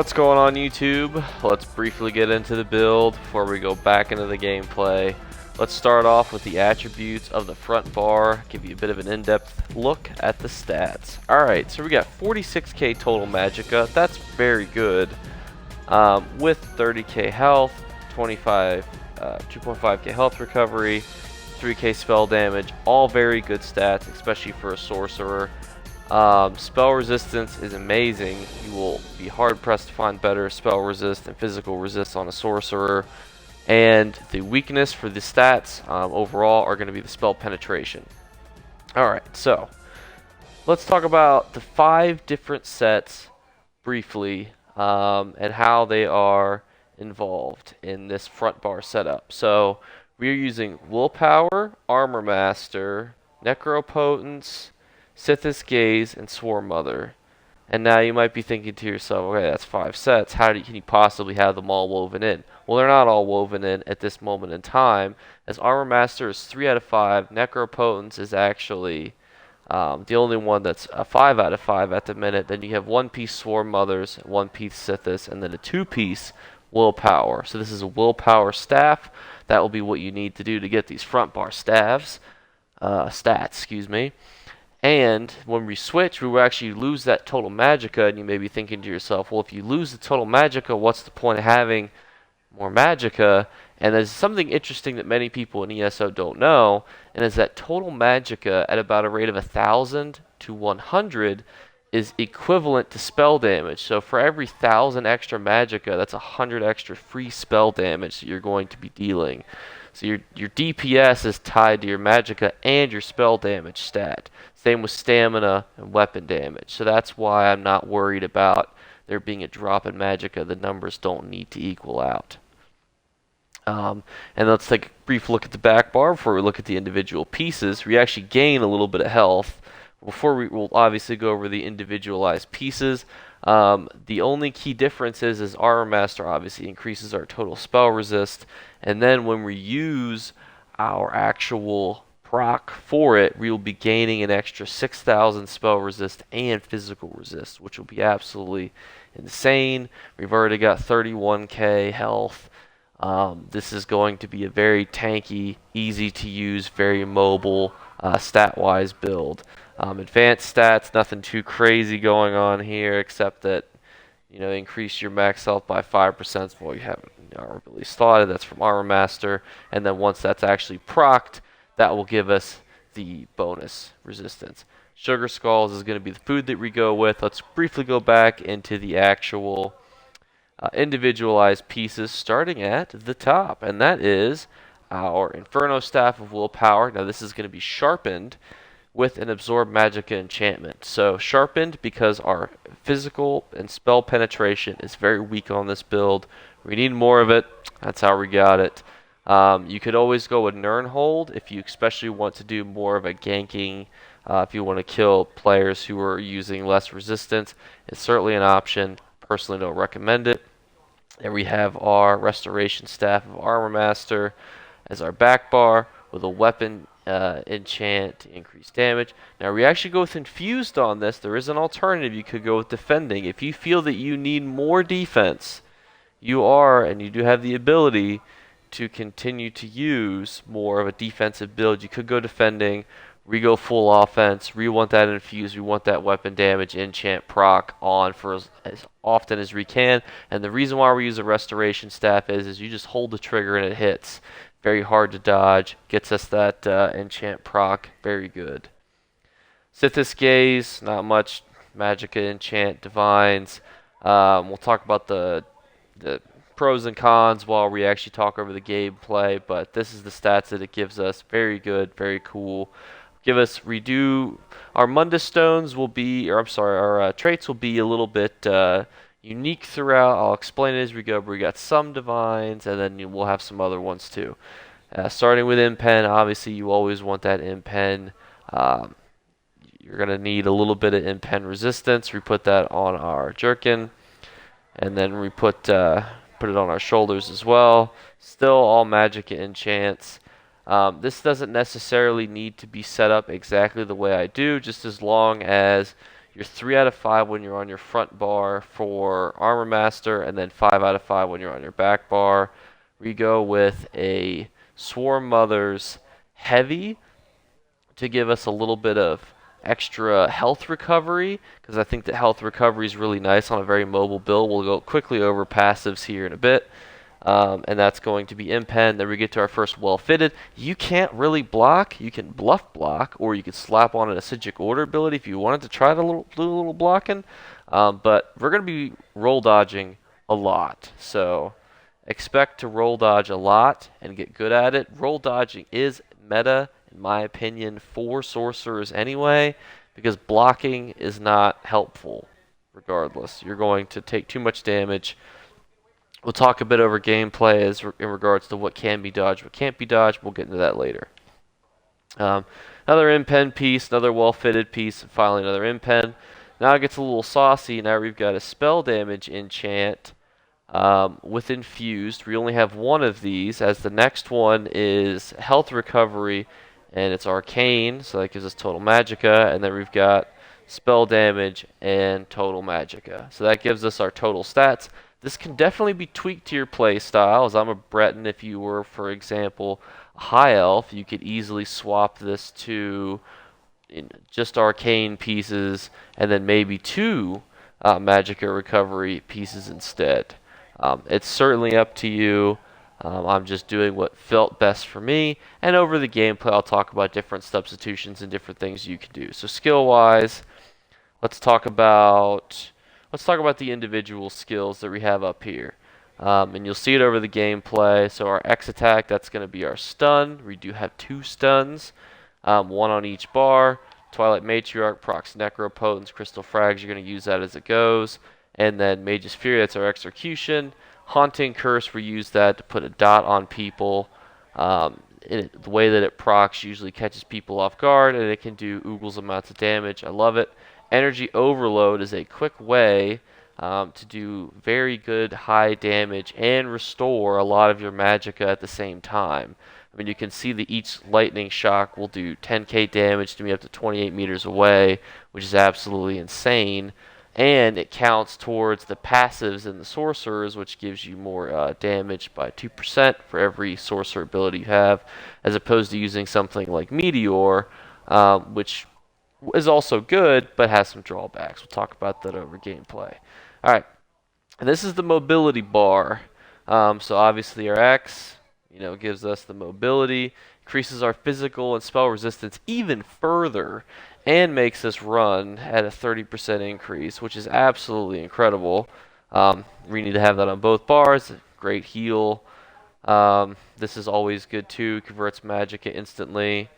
What's going on YouTube? Let's briefly get into the build before we go back into the gameplay. Let's start off with the attributes of the front bar, give you a bit of an in-depth look at the stats. Alright, so we got 46k total magicka, that's very good, with 30k health, 2.5k health recovery, 3k spell damage, all very good stats, especially for a sorcerer. Spell resistance is amazing. You will be hard pressed to find better spell resist and physical resist on a sorcerer. And the weakness for the stats overall are going to be the spell penetration. Alright, so let's talk about the 5 different sets briefly and how they are involved in this front bar setup. So we are using Willpower, Armor Master, Necropotence, Sithis Gaze, and Swarm Mother. And now you might be thinking to yourself, okay, that's 5 sets. Can you possibly have them all woven in? Well, they're not all woven in at this moment in time, as Armor Master is 3 out of 5. Necropotence is actually the only one that's a 5 out of 5 at the minute. Then you have 1-piece Swarm Mothers, 1-piece Sithis, and then a 2-piece Willpower. So this is a Willpower staff. That will be what you need to do to get these front bar stats, excuse me. And when we switch, we will actually lose that total magicka, and you may be thinking to yourself, well, if you lose the total magicka, what's the point of having more magicka? And there's something interesting that many people in ESO don't know, and is that total magicka at about a rate of 1,000 to 100 is equivalent to spell damage. So for every 1,000 extra magicka, that's 100 extra free spell damage that you're going to be dealing. So your DPS is tied to your magicka and your spell damage stat. Same with stamina and weapon damage. So that's why I'm not worried about there being a drop in magicka. The numbers don't need to equal out. And let's take a brief look at the back bar before we look at the individual pieces. We actually gain a little bit of health. Before we'll obviously go over the individualized pieces. The only key difference is Armor Master obviously increases our total spell resist, and then when we use our actual proc for it, we will be gaining an extra 6,000 spell resist and physical resist, which will be absolutely insane. We've already got 31k health. This is going to be a very tanky, easy to use, very mobile, stat-wise build. Advanced stats, nothing too crazy going on here, except that, you know, increase your max health by 5%. Well, you haven't really slotted. That's from Armor Master. And then once that's actually procced, that will give us the bonus resistance. Sugar Skulls is going to be the food that we go with. Let's briefly go back into the actual individualized pieces, starting at the top. And that is our Inferno Staff of Willpower. Now, this is going to be sharpened with an Absorb Magicka enchantment. So sharpened because our physical and spell penetration is very weak on this build. We need more of it. That's how we got it. You could always go with Nirnhold if you especially want to do more of a ganking, if you want to kill players who are using less resistance. It's certainly an option. Personally don't recommend it. There we have our Restoration Staff of Armor Master as our back bar with a weapon enchant to increase damage. Now we actually go with Infused on this. There is an alternative. You could go with Defending. If you feel that you need more defense, you do have the ability to continue to use more of a defensive build. You could go Defending, go full offense, want that Infused, we want that weapon damage, enchant, proc on for as often as we can. And the reason why we use a Restoration Staff is you just hold the trigger and it hits. Very hard to dodge. Gets us that enchant proc. Very good. Sithis Gaze, not much. Magicka, enchant, divines. We'll talk about the pros and cons while we actually talk over the gameplay, but this is the stats that it gives us. Very good, very cool. Redo our Mundus Stones will be, our traits will be a little bit unique throughout. I'll explain it as we go, but we got some divines, and then we'll have some other ones too. Starting with Impen, obviously you always want that Impen. You're going to need a little bit of Impen resistance. We put that on our Jerkin, and then we put it on our shoulders as well. Still all Magicka enchants. This doesn't necessarily need to be set up exactly the way I do, just as long as You're 3 out of 5 when you're on your front bar for Armor Master, and then 5 out of 5 when you're on your back bar. We go with a Swarm Mother's Heavy to give us a little bit of extra health recovery, because I think that health recovery is really nice on a very mobile build. We'll go quickly over passives here in a bit. And that's going to be Impen. Then we get to our first well-fitted. You can't really block. You can bluff block, or you can slap on an Acidic Order ability if you wanted to try to do a little blocking. But we're going to be roll dodging a lot. So expect to roll dodge a lot and get good at it. Roll dodging is meta, in my opinion, for sorcerers anyway, because blocking is not helpful regardless. You're going to take too much damage. We'll talk a bit over gameplay in regards to what can be dodged, what can't be dodged. We'll get into that later. Another Impen piece, another well-fitted piece, and finally another Impen. Now it gets a little saucy. Now we've got a spell damage enchant with Infused. We only have one of these, as the next one is health recovery, and it's Arcane, so that gives us total magicka. And then we've got spell damage and total magicka. So that gives us our total stats. This can definitely be tweaked to your play style. As I'm a Breton, if you were, for example, a High Elf, you could easily swap this to just Arcane pieces and then maybe 2 Magicka recovery pieces instead. It's certainly up to you. I'm just doing what felt best for me. And over the gameplay, I'll talk about different substitutions and different things you can do. So skill-wise, let's talk about the individual skills that we have up here. And you'll see it over the gameplay. So our X attack, that's going to be our stun. We do have 2 stuns, 1 on each bar. Twilight Matriarch, procs Necropotence, Crystal Frags, you're going to use that as it goes. And then Mage's Fury, that's our execution. Haunting Curse, we use that to put a dot on people. The way that it procs usually catches people off guard, and it can do oogles amounts of damage. I love it. Energy Overload is a quick way to do very good high damage and restore a lot of your magicka at the same time. I mean, you can see that each lightning shock will do 10k damage to me up to 28 meters away, which is absolutely insane. And it counts towards the passives in the sorcerers, which gives you more damage by 2% for every sorcerer ability you have, as opposed to using something like Meteor, which is also good, but has some drawbacks. We'll talk about that over gameplay. Alright, and this is the mobility bar. So obviously our X, gives us the mobility, increases our physical and spell resistance even further, and makes us run at a 30% increase, which is absolutely incredible. We need to have that on both bars. Great heal. This is always good too. Converts magicka instantly.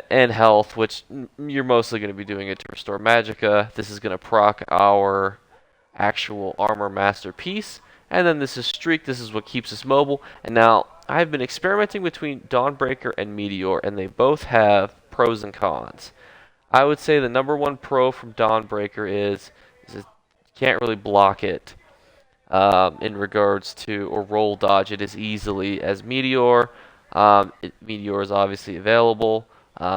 And health, which you're mostly going to be doing it to restore magicka. This is going to proc our actual armor master piece. And then this is Streak. This is what keeps us mobile. And now, I've been experimenting between Dawnbreaker and Meteor, and they both have pros and cons. I would say the number 1 pro from Dawnbreaker is you can't really block it in regards to, or roll dodge it as easily as Meteor. Meteor is obviously available.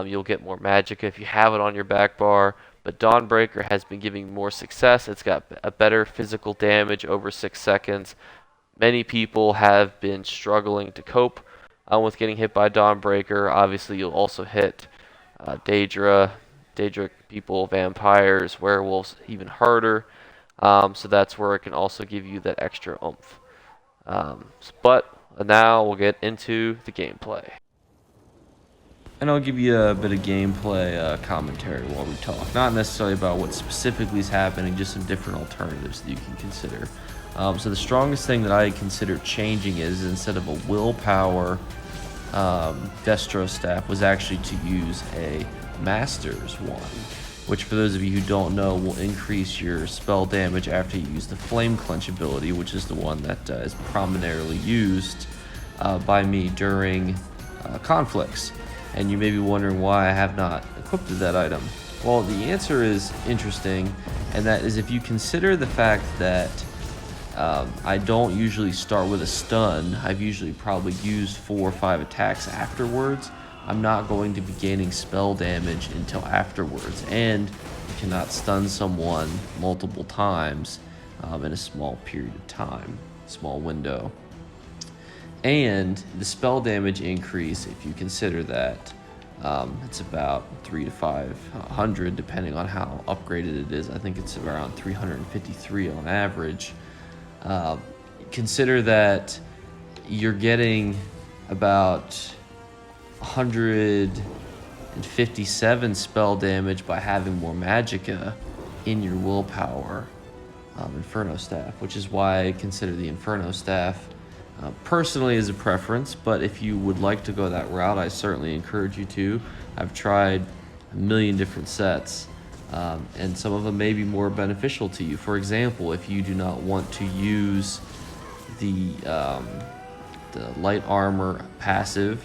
You'll get more magicka if you have it on your back bar, but Dawnbreaker has been giving more success. It's got a better physical damage over 6 seconds. Many people have been struggling to cope with getting hit by Dawnbreaker. Obviously, you'll also hit Daedra people, vampires, werewolves even harder. So that's where it can also give you that extra oomph. But now we'll get into the gameplay. And I'll give you a bit of gameplay commentary while we talk. Not necessarily about what specifically is happening, just some different alternatives that you can consider. So the strongest thing that I consider changing is, instead of a willpower Destro staff, was actually to use a Master's one, which for those of you who don't know will increase your spell damage after you use the Flame Clench ability, which is the one that is prominently used by me during conflicts. And you may be wondering why I have not equipped that item. Well, the answer is interesting, and that is if you consider the fact that I don't usually start with a stun. I've usually probably used 4 or 5 attacks afterwards. I'm not going to be gaining spell damage until afterwards. And You cannot stun someone multiple times in a small period of time, small window. And the spell damage increase, if you consider that, it's about 300 to 500 depending on how upgraded it is. I think it's around 353 on average. Consider that you're getting about 157 spell damage by having more magicka in your willpower Inferno Staff, which is why I consider the Inferno Staff personally as a preference. But if you would like to go that route, I certainly encourage you to. I've tried a million different sets, and some of them may be more beneficial to you. For example, if you do not want to use the light armor passive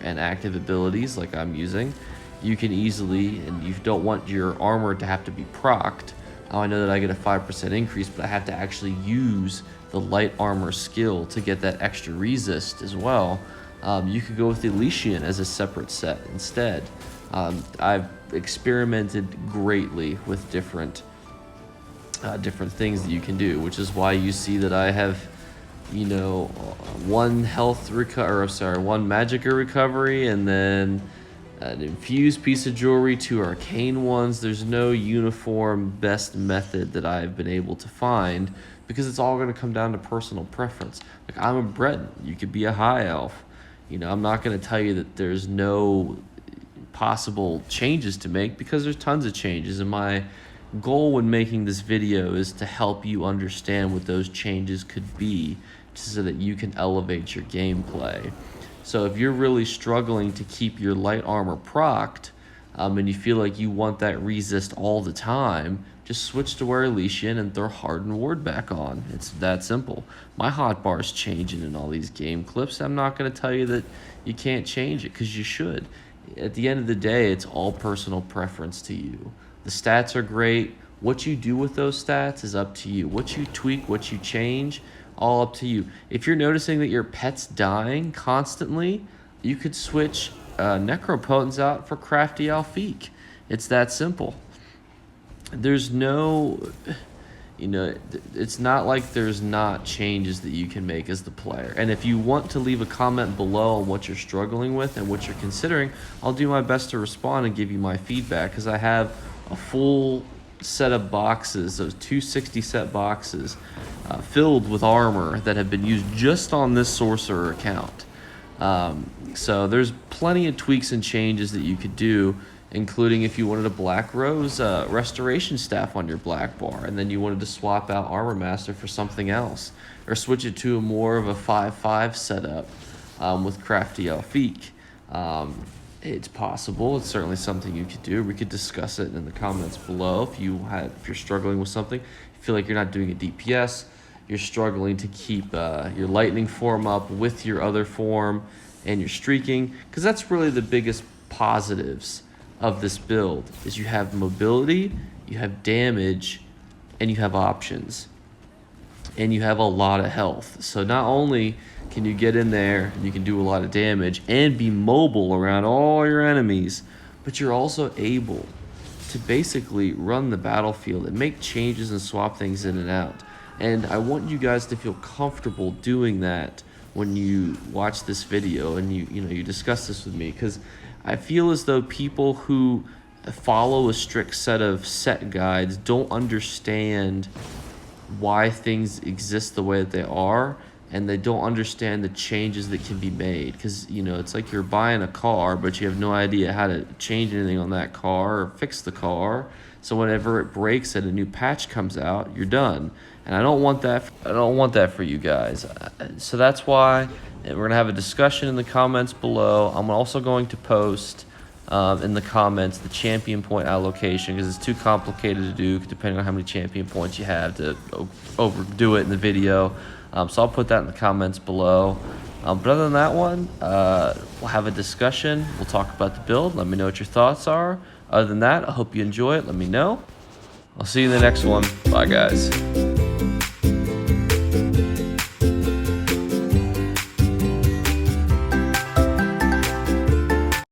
and active abilities like I'm using, you can easily, and you don't want your armor to have to be procced. I know that I get a 5% increase, but I have to actually use the light armor skill to get that extra resist as well. You could go with Allocation as a separate set instead. I've experimented greatly with different things that you can do, which is why you see that I have, you know, one magicka recovery, and then an infused piece of jewelry, 2 arcane ones. There's no uniform best method that I've been able to find, because it's all going to come down to personal preference. Like, I'm a Breton, you could be a high elf. You know, I'm not going to tell you that there's no possible changes to make, because there's tons of changes, and my goal when making this video is to help you understand what those changes could be, so that you can elevate your gameplay. So if you're really struggling to keep your light armor procced, and you feel like you want that resist all the time, just switch to wear Allocation and throw Hardened Ward back on. It's that simple. My hotbar is changing in all these game clips. I'm not going to tell you that you can't change it, because you should. At the end of the day, it's all personal preference to you. The stats are great. What you do with those stats is up to you. What you tweak, what you change, all up to you. If you're noticing that your pet's dying constantly, you could switch Necropotence out for Crafty Alfiq. It's that simple. There's no, you know, it's not like there's not changes that you can make as the player. And if you want to leave a comment below on what you're struggling with and what you're considering, I'll do my best to respond and give you my feedback, because I have a full set of boxes, those 260 set boxes, filled with armor that have been used just on this sorcerer account. So there's plenty of tweaks and changes that you could do, including if you wanted a Black Rose restoration staff on your black bar, and then you wanted to swap out Armor Master for something else, or switch it to a more of a 5/5 setup with Crafty Alfiq. It's possible. It's certainly something you could do. We could discuss it in the comments below. If you're struggling with something, you feel like you're not doing a DPS, you're struggling to keep your lightning form up with your other form, and you're streaking, because that's really the biggest positives of this build, is you have mobility, you have damage, and you have options, and you have a lot of health. So not only can you get in there and you can do a lot of damage and be mobile around all your enemies, but you're also able to basically run the battlefield and make changes and swap things in and out. And I want you guys to feel comfortable doing that when you watch this video and you discuss this with me, because I feel as though people who follow a strict set of set guides don't understand why things exist the way that they are, and they don't understand the changes that can be made. Because, you know, it's like you're buying a car, but you have no idea how to change anything on that car or fix the car. So whenever it breaks and a new patch comes out, you're done. And I don't want that. I don't want that for you guys. So that's why we're gonna have a discussion in the comments below. I'm also going to post in the comments the champion point allocation, because it's too complicated to do depending on how many champion points you have to overdo it in the video. So I'll put that in the comments below. But other than that one, we'll have a discussion. We'll talk about the build. Let me know what your thoughts are. Other than that, I hope you enjoy it. Let me know. I'll see you in the next one. Bye, guys.